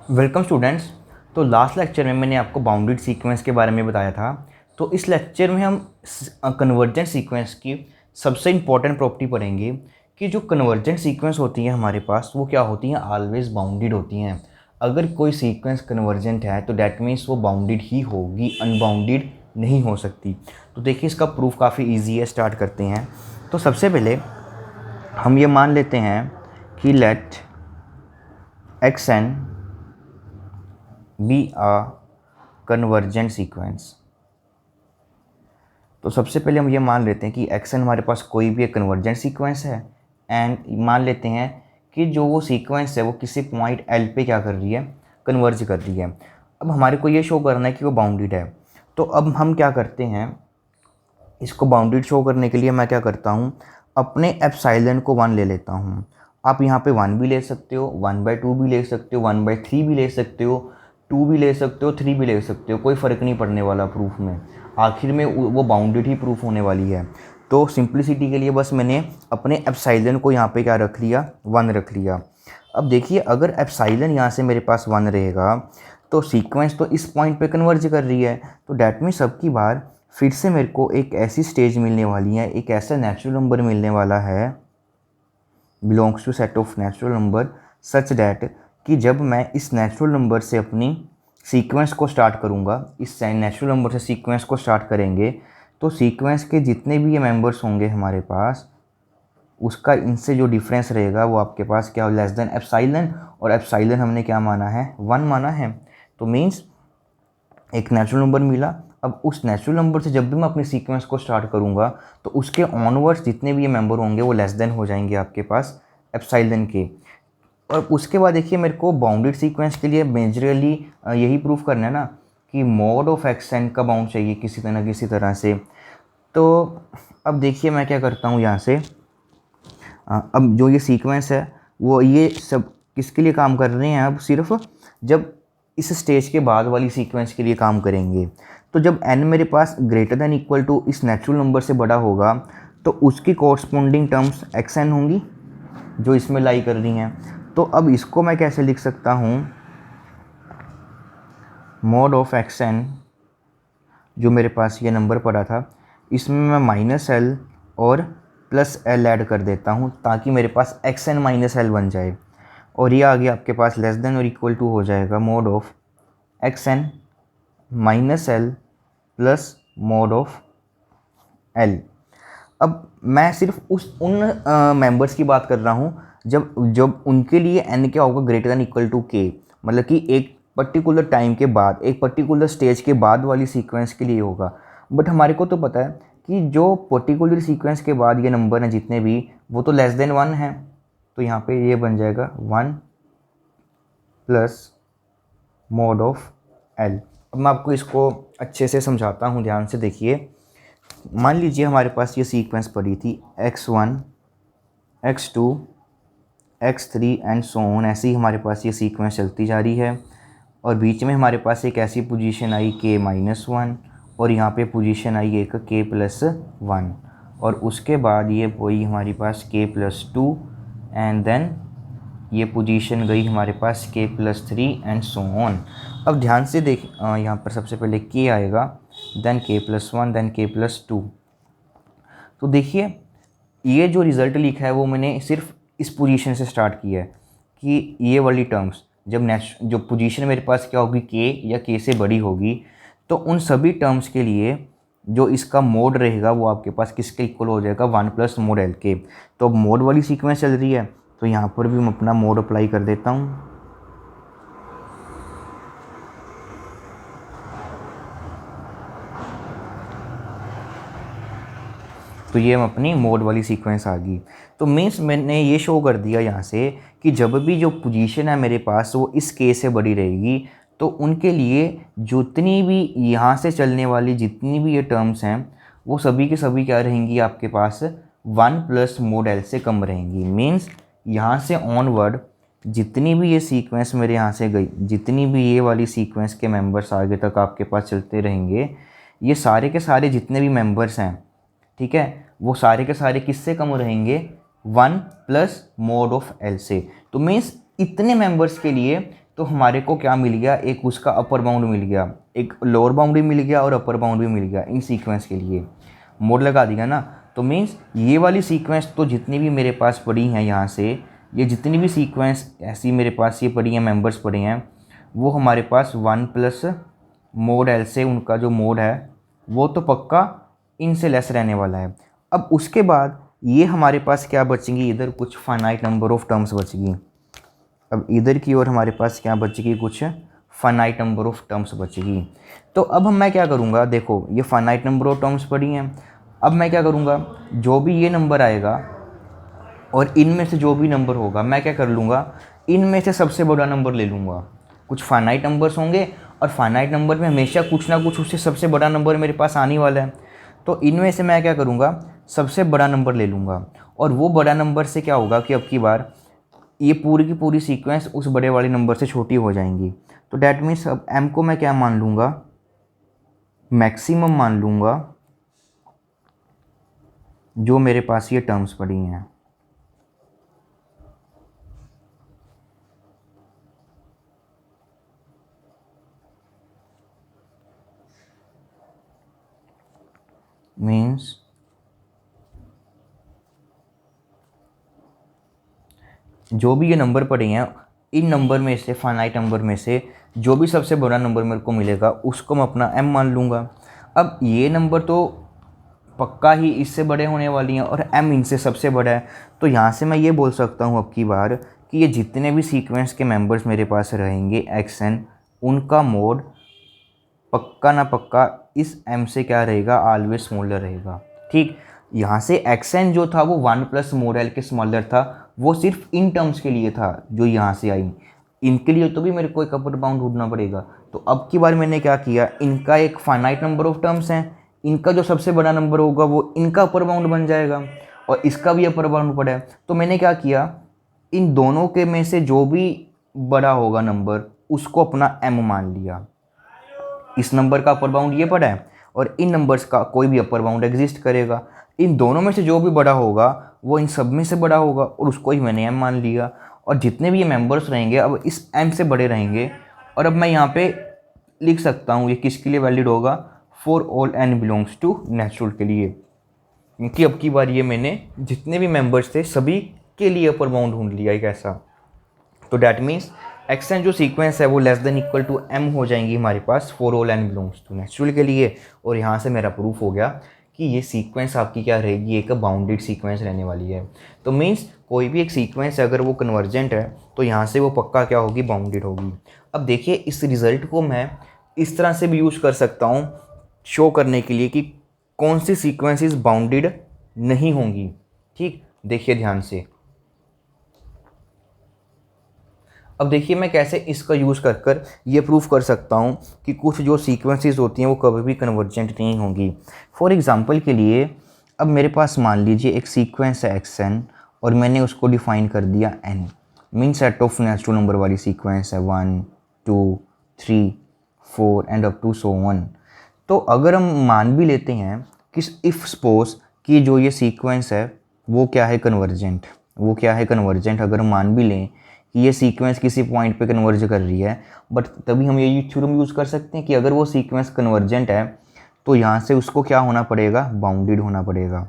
Welcome students. तो last lecture में मैंने आपको बाउंडेड सीक्वेंस के बारे में बताया था। तो इस लेक्चर में हम कन्वर्जेंट सीक्वेंस की सबसे इम्पॉर्टेंट प्रॉपर्टी पढ़ेंगे कि जो कन्वर्जेंट सीक्वेंस होती हैं हमारे पास वो क्या होती हैं, ऑलवेज बाउंडेड होती हैं। अगर कोई सीक्वेंस कन्वर्जेंट है तो डैट मीन्स वो बाउंडेड ही होगी, अनबाउंडेड नहीं हो सकती। तो देखिए इसका प्रूफ काफ़ी ईजी है, स्टार्ट करते हैं। तो सबसे पहले हम ये मान लेते हैं कि लेट एक्स एन बी आ कन्वर्जेंट सीक्वेंस। तो सबसे पहले हम ये मान लेते हैं कि एक्स एन हमारे पास कोई भी एक कन्वर्जेंट सीक्वेंस है एंड मान लेते हैं कि जो वो सीक्वेंस है वो किसी पॉइंट एल पे क्या कर रही है, कन्वर्ज कर रही है। अब हमारे को ये शो करना है कि वो बाउंडेड है। तो अब हम क्या करते हैं, इसको बाउंडेड शो करने के लिए मैं क्या करता हूँ, अपने एप्सिलॉन को 1 ले लेता हूँ। आप यहाँ पे 1 भी ले सकते हो, 1/2 भी ले सकते हो, 1/3 भी ले सकते हो, 2 भी ले सकते हो, 3 भी ले सकते हो, कोई फ़र्क नहीं पड़ने वाला प्रूफ में। आखिर में वो बाउंडेड ही प्रूफ होने वाली है। तो सिंप्लिसिटी के लिए बस मैंने अपने एप्सिलॉन को यहाँ पे क्या रख लिया, 1 रख लिया। अब देखिए अगर एप्सिलॉन यहाँ से मेरे पास 1 रहेगा तो सीक्वेंस तो इस पॉइंट पे कन्वर्ज कर रही है। तो डैट मीन्स अब की बार फिर से मेरे को एक ऐसी स्टेज मिलने वाली है, एक ऐसा नेचुरल नंबर मिलने वाला है, belongs to set of natural number such that कि जब मैं इस नेचुरल नंबर से अपनी सीक्वेंस को स्टार्ट करूँगा, इस नेचुरल नंबर से सीक्वेंस को स्टार्ट करेंगे तो सीक्वेंस के जितने भी ये मेंबर्स होंगे हमारे पास, उसका इनसे जो डिफरेंस रहेगा वो आपके पास क्या हो, लेस देन एप्सिलॉन। और एप्सिलॉन हमने क्या माना है, 1 माना है। तो मीन्स एक नेचुरल नंबर मिला। अब उस नेचुरल नंबर से जब भी मैं अपनी सीक्वेंस को स्टार्ट करूँगा तो उसके ऑनवर्ड्स जितने भी ये मेंबर होंगे वो लेस देन हो जाएंगे आपके पास एप्सिलॉन के। और उसके बाद देखिए मेरे को बाउंडेड सीक्वेंस के लिए मेजरली यही प्रूफ करना है ना कि मॉड ऑफ एक्स एन का बाउंड चाहिए किसी तरह से। तो अब देखिए मैं क्या करता हूँ यहाँ से, अब जो ये सीक्वेंस है वो ये सब किसके लिए काम कर रहे हैं, अब सिर्फ जब इस स्टेज के बाद वाली सीक्वेंस के लिए काम करेंगे। तो जब n मेरे पास ग्रेटर दैन इक्वल टू इस नेचुरल नंबर से बड़ा होगा तो उसकी कॉरस्पॉन्डिंग टर्म्स एक्स एन होंगी जो इसमें लाई कर रही हैं। तो अब इसको मैं कैसे लिख सकता हूँ, मॉड ऑफ एक्स एन जो मेरे पास ये नंबर पड़ा था इसमें मैं -l और +l ऐड कर देता हूँ ताकि मेरे पास एक्स एन -l बन जाए। और ये आगे आपके पास लेस देन और इक्वल टू हो जाएगा mod of x n -l plus mod of l। अब मैं सिर्फ उन मेंबर्स की बात कर रहा हूँ जब जब उनके लिए n क्या होगा, greater than equal to k। मतलब कि एक पर्टिकुलर टाइम के बाद, एक पर्टिकुलर स्टेज के बाद वाली सीक्वेंस के लिए होगा। बट हमारे को तो पता है कि जो पर्टिकुलर सीक्वेंस के बाद ये नंबर हैं जितने भी, वो तो लेस देन 1 है। तो यहाँ पे ये बन जाएगा 1 प्लस मॉड ऑफ l। अब मैं आपको इसको अच्छे से समझाता हूँ, ध्यान से देखिए। मान लीजिए हमारे पास ये सीक्वेंस पड़ी थी x1 x2 x3 and so on, ऐसे ही हमारे पास ये सीक्वेंस चलती जा रही है। और बीच में हमारे पास एक ऐसी पोजीशन आई k-1 और यहाँ पे पोजीशन आई एक k+1 और उसके बाद ये वही हमारी पास k+2 एंड देन ये पोजीशन गई हमारे पास k+3 एंड सो ऑन। अब ध्यान से देख, यहाँ पर सबसे पहले k आएगा, देन k+1 देन k+2। तो देखिए ये जो रिज़ल्ट लिखा है वो मैंने सिर्फ इस पोजीशन से स्टार्ट किया है कि ये वाली टर्म्स जब जो पोजीशन मेरे पास क्या होगी, k या k से बड़ी होगी, तो उन सभी टर्म्स के लिए जो इसका मोड रहेगा वो आपके पास किसके इक्वल हो जाएगा, 1 प्लस मोड l के। तो अब मोड वाली सीक्वेंस चल रही है तो यहाँ पर भी मैं अपना मोड अप्लाई कर देता हूँ। तो ये अपनी मोड वाली सीक्वेंस आ गई। तो मीन्स मैंने ये शो कर दिया यहाँ से कि जब भी जो पोजीशन है मेरे पास वो इस केस से बड़ी रहेगी तो उनके लिए जितनी भी यहाँ से चलने वाली जितनी भी ये टर्म्स हैं वो सभी के सभी क्या रहेंगी आपके पास, 1 प्लस मोड l से कम रहेंगी। मीन्स यहाँ से ऑनवर्ड जितनी भी ये सीक्वेंस मेरे यहाँ से गई, जितनी भी ये वाली सीक्वेंस के मेंबर्स आगे तक आपके पास चलते रहेंगे, ये सारे के सारे जितने भी मेंबर्स हैं, ठीक है, वो सारे के सारे किससे कम रहेंगे, 1 प्लस मोड ऑफ l से। तो मीन्स इतने मेंबर्स के लिए तो हमारे को क्या मिल गया, एक उसका अपर बाउंड मिल गया, एक लोअर बाउंड भी मिल गया और अपर बाउंड भी मिल गया इन सीक्वेंस के लिए। मोड लगा दिया ना, तो मीन्स ये वाली सीक्वेंस तो जितनी भी मेरे पास पड़ी हैं यहाँ से, ये जितनी भी सीक्वेंस ऐसी मेरे पास ये पड़ी हैं, मेंबर्स पड़े हैं, वो हमारे पास 1 प्लस मोड एल से उनका जो मोड है वो तो पक्का इनसे लेस रहने वाला है। अब उसके बाद ये हमारे पास क्या बचेंगी, इधर कुछ फाइनाइट नंबर ऑफ टर्म्स बचेगी। अब इधर की ओर हमारे पास क्या बचेगी, कुछ फाइनाइट नंबर ऑफ टर्म्स बचेगी। तो अब मैं क्या करूँगा, देखो ये फाइनाइट नंबर ऑफ टर्म्स पड़ी हैं। अब मैं क्या करूँगा, जो भी ये नंबर आएगा और इनमें से जो भी नंबर होगा मैं क्या कर लूँगा, इनमें से सबसे बड़ा नंबर ले लूँगा। कुछ फाइनाइट नंबर्स होंगे और फाइनाइट नंबर में हमेशा कुछ ना कुछ उससे सबसे बड़ा नंबर मेरे पास आने वाला है। तो इनमें से मैं क्या करूँगा, सबसे बड़ा नंबर ले लूँगा। और वो बड़ा नंबर से क्या होगा कि अब की बार ये पूरी की पूरी सीक्वेंस उस बड़े वाले नंबर से छोटी हो जाएंगी। तो डैट मीन्स अब m को मैं क्या मान लूँगा, मैक्सिमम मान लूँगा जो मेरे पास ये टर्म्स पड़ी हैं। मीन्स जो भी ये नंबर पड़े हैं, इन नंबर में से, फाइनाइट नंबर में से जो भी सबसे बड़ा नंबर मेरे को मिलेगा उसको मैं अपना m मान लूँगा। अब ये नंबर तो पक्का ही इससे बड़े होने वाली हैं और m इनसे सबसे बड़ा है। तो यहाँ से मैं ये बोल सकता हूँ अब की बार कि ये जितने भी सीक्वेंस के मेंबर्स मेरे पास रहेंगे xn, उनका मोड पक्का ना पक्का इस m से क्या रहेगा, ऑलवेज स्मॉलर रहेगा। ठीक, यहाँ से xn जो था वो 1 प्लस मोड l के स्मॉलर था, वो सिर्फ इन टर्म्स के लिए था जो यहाँ से आई। इनके लिए तो भी मेरे को एक अपर बाउंड ढूंढना पड़ेगा। तो अब की बार मैंने क्या किया, इनका एक फाइनाइट नंबर ऑफ टर्म्स हैं, इनका जो सबसे बड़ा नंबर होगा वो इनका अपर बाउंड बन जाएगा और इसका भी अपर बाउंड पड़ा है। तो मैंने क्या किया, इन दोनों के में से जो भी बड़ा होगा नंबर उसको अपना m मान लिया। इस नंबर का अपर बाउंड ये पड़ा है और इन नंबर्स का कोई भी अपर बाउंड एग्जिस्ट करेगा। इन दोनों में से जो भी बड़ा होगा वो इन सब में से बड़ा होगा और उसको ही मैंने m मान लिया। और जितने भी ये मेंबर्स रहेंगे अब इस m से बड़े रहेंगे। और अब मैं यहाँ पे लिख सकता हूँ ये किसके लिए वैलिड होगा, for all n belongs to natural के लिए, क्योंकि अब की बार ये मैंने जितने भी मेंबर्स थे सभी के लिए अपर बाउंड ढूंढ लिया एक ऐसा। तो डैट मीन्स xn जो सीक्वेंस है वो less than equal to m हो जाएंगी हमारे पास for all n belongs to natural के लिए। और यहाँ से मेरा प्रूफ हो गया कि ये सीक्वेंस आपकी क्या रहेगी, एक बाउंडेड सीक्वेंस रहने वाली है। तो मीन्स कोई भी एक सीक्वेंस अगर वो कन्वर्जेंट है तो यहाँ से वो पक्का क्या होगी, बाउंडेड होगी। अब देखिए इस रिज़ल्ट को मैं इस तरह से भी यूज़ कर सकता हूँ शो करने के लिए कि कौन सी सीक्वेंसेस बाउंडेड नहीं होंगी। ठीक, देखिए ध्यान से। अब देखिए मैं कैसे इसका यूज़ कर कर ये प्रूफ कर सकता हूँ कि कुछ जो सीक्वेंसेस होती हैं वो कभी भी कन्वर्जेंट नहीं होंगी। फॉर एग्जांपल के लिए अब मेरे पास मान लीजिए एक सीक्वेंस है xn और मैंने उसको डिफ़ाइन कर दिया n, mean set of natural number वाली सीक्वेंस है 1 2 3 4 and up to so on. तो अगर हम मान भी लेते हैं कि इफ़ सपोज कि जो ये सीक्वेंस है वो क्या है, कन्वर्जेंट, वो क्या है कन्वर्जेंट, अगर हम मान भी लें कि ये सीक्वेंस किसी पॉइंट पे कन्वर्ज कर रही है, बट तभी हम ये थ्योरम यूज़ कर सकते हैं कि अगर वो सीक्वेंस कन्वर्जेंट है तो यहाँ से उसको क्या होना पड़ेगा, बाउंडेड होना पड़ेगा।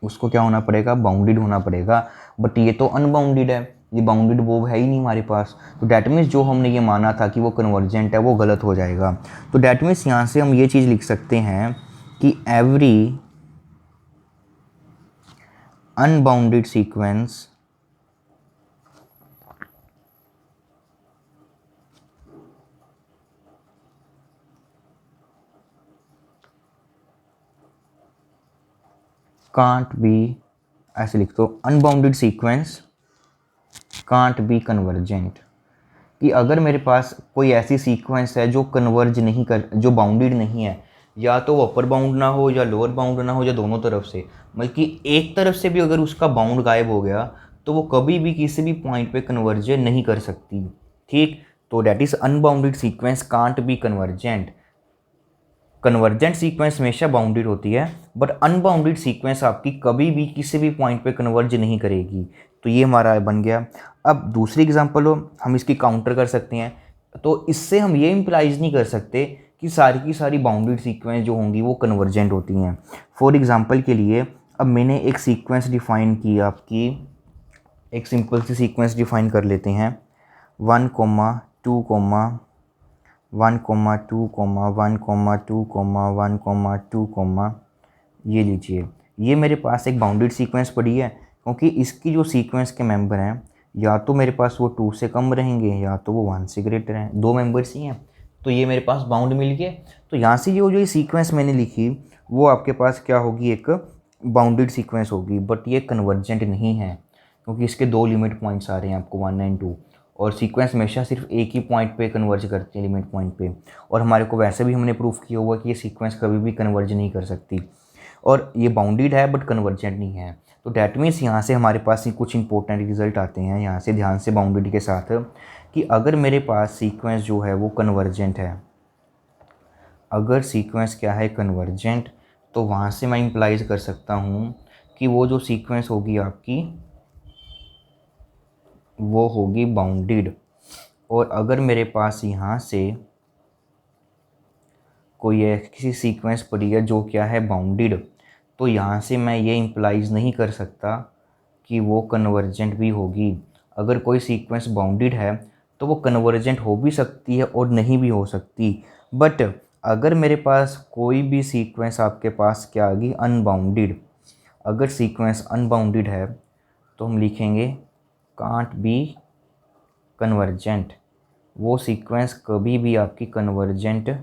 उसको क्या होना पड़ेगा, बाउंडेड होना पड़ेगा। बट ये तो अनबाउंडेड है, ये बाउंडेड वो है ही नहीं हमारे पास। तो डैट मीन्स जो हमने ये माना था कि वो कन्वर्जेंट है वो गलत हो जाएगा। तो डैट मीन्स यहाँ से हम ये चीज़ लिख सकते हैं कि every unbounded sequence can't be, ऐसे लिख दो, unbounded sequence can't be convergent. कि अगर मेरे पास कोई ऐसी सीक्वेंस है जो कन्वर्ज नहीं कर, जो बाउंडेड नहीं है, या तो वो अपर बाउंड ना हो या लोअर बाउंड ना हो या दोनों तरफ से, मतलब कि एक तरफ से भी अगर उसका बाउंड गायब हो गया तो वो कभी भी किसी भी पॉइंट पे कन्वर्ज नहीं कर सकती। ठीक, तो that is unbounded sequence can't be convergent. Convergent sequence हमेशा बाउंडेड होती है बट अनबाउंडेड सीक्वेंस आपकी कभी भी किसी भी पॉइंट पे कन्वर्ज नहीं करेगी। तो ये हमारा बन गया। अब दूसरी एग्जांपल हो, हम इसकी काउंटर कर सकते हैं। तो इससे हम ये इम्प्लाइज नहीं कर सकते कि सारी की सारी बाउंडेड सीक्वेंस जो होंगी वो कन्वर्जेंट होती हैं। फॉर एग्जांपल के लिए अब मैंने एक सीक्वेंस डिफ़ाइन की आपकी, एक सिंपल सी सीक्वेंस डिफ़ाइन कर लेते हैं 1, 2, 1, 2, 1, 2, 1, 2, ये लीजिए, ये मेरे पास एक बाउंडेड सीक्वेंस पड़ी है, क्योंकि इसकी जो सीक्वेंस के मेंबर हैं या तो मेरे पास वो 2 से कम रहेंगे या तो वो 1 से ग्रेटर हैं, 2 मेंबर्स ही हैं। तो ये मेरे पास बाउंड मिल गए। तो यहाँ से जो ये सीक्वेंस मैंने लिखी वो आपके पास क्या होगी, एक बाउंडेड सीक्वेंस होगी, बट ये कन्वर्जेंट नहीं है क्योंकि इसके 2 लिमिट पॉइंट्स आ रहे हैं आपको 1 एंड 2, और सीक्वेंस हमेशा सिर्फ एक ही पॉइंट पे कन्वर्ज करती है, लिमिट पॉइंट पे। और हमारे को वैसे भी हमने प्रूफ किया हुआ कि ये सीक्वेंस कभी भी कन्वर्ज नहीं कर सकती, और ये बाउंडेड है बट कन्वर्जेंट नहीं है। तो डैट मीन्स यहाँ से हमारे पास ही कुछ इंपॉर्टेंट रिजल्ट आते हैं यहाँ से, ध्यान से बाउंडेड के साथ, कि अगर मेरे पास सीक्वेंस जो है वो कन्वर्जेंट है, अगर सीक्वेंस क्या है कन्वर्जेंट, तो वहाँ से मैं इम्प्लाइज कर सकता हूँ कि वो जो सीक्वेंस होगी आपकी वो होगी बाउंडेड। और अगर मेरे पास यहाँ से कोई किसी सीक्वेंस पड़ी है जो क्या है बाउंडेड, तो यहाँ से मैं ये इम्प्लाइज नहीं कर सकता कि वो कन्वर्जेंट भी होगी। अगर कोई सीक्वेंस बाउंडेड है तो वो कन्वर्जेंट हो भी सकती है और नहीं भी हो सकती। बट अगर मेरे पास कोई भी सीक्वेंस आपके पास क्या आ गई अनबाउंडेड, अगर सीक्वेंस अनबाउंडेड है तो हम लिखेंगे कांट बी कन्वर्जेंट, वो सीक्वेंस कभी भी आपकी कन्वर्जेंट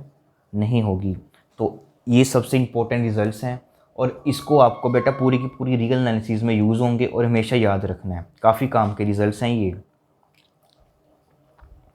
नहीं होगी। तो ये सबसे इम्पोर्टेंट रिजल्ट्स हैं, और इसको आपको बेटा पूरी की पूरी रियल एनालिसिस में यूज़ होंगे और हमेशा याद रखना है, काफ़ी काम के रिजल्ट्स हैं ये।